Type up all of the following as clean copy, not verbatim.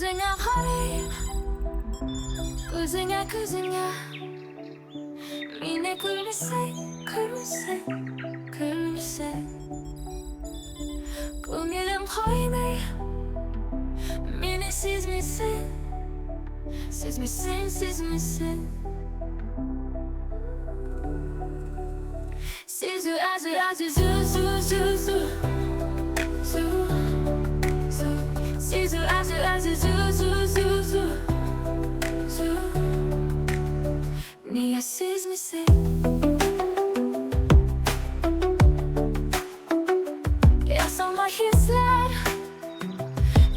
Gözüne karayım, gözüne gözüne. Yine gülmese, gülmese, gülmese. Gönlüm koymay, beni siz misin? Siz misin, siz misin? Sizu azı azı zu zu zu zu zu zu. Sizu azı azı zu zu zu zu zu. Niye siz misin? Yasalma hisler,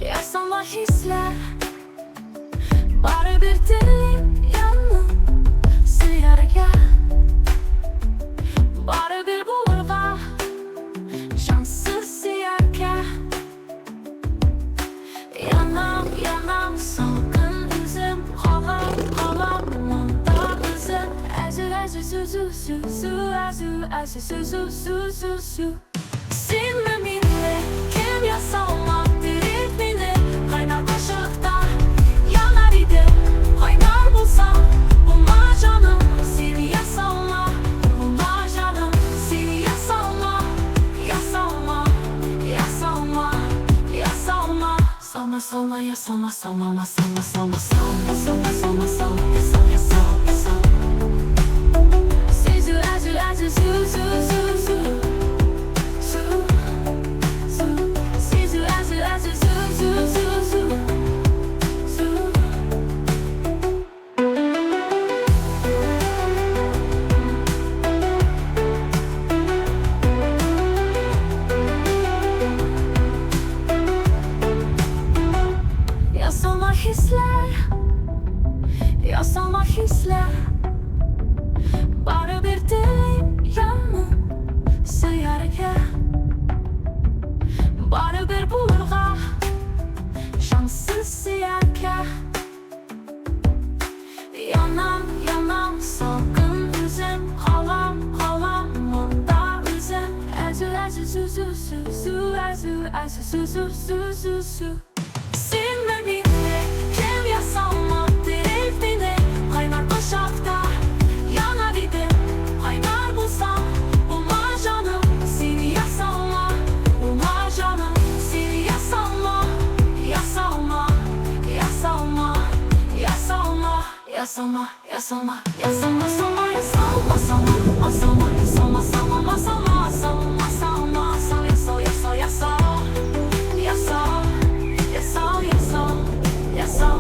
yasalma hisler. Bari bir dilim yanım sıyarga. Bari bir bulurga şanssız sıyarga. Yanam yanam salgın üzüm. Halam halam manda üzüm. Azı azı su su su su. Azı azı su su su su su. Sinme minne kim yasalma direkt minne. Kaynar kaşıkta yanar idi. Kaynar bulsam bulma canım. Seni yasalma bulma canım. Seni yasalma yasalma yasalma yasalma. Salma salma yasalma salma salma salma salma salma salma salma yasal yasal yasal. Sizu azı azı su su su su. Yasalma hisler, yasalma hisler. Bari bir dilim yanım sıyarga. Bari bir bulurga şanssız sıyarga. Yanam yanam salgın üzüm. Halam halam manda üzüm. Azı azı su su su su. Azı azı su su su su su. Sinme minne kim yasalma direkt minne. Kaynar başakta yanar idi. Kaynar bulsam bulma canım. Seni yasalma bulma canım. Seni yasalma yasalma yasalma yasalma yasalma yasalma yasalma salma yasalma salma salma yasalma salma salma salma salma sal yasal yasal yasal yasal yasal yasal yasal.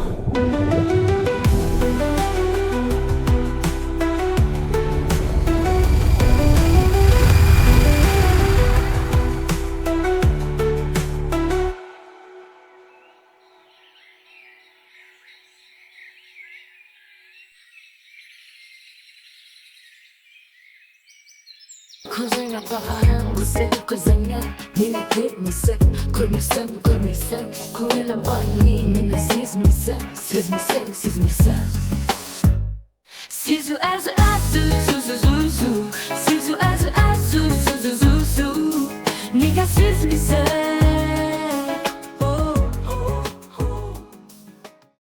Gözüne bakarım bu senin gözüne. Yine gülmesen, gülmesen, gülmesen. Gülüm bana yine siz misin? Siz misin, siz misin? Sizu azı azı su su su su. Sizu azı azı su su su su. Niye siz misin?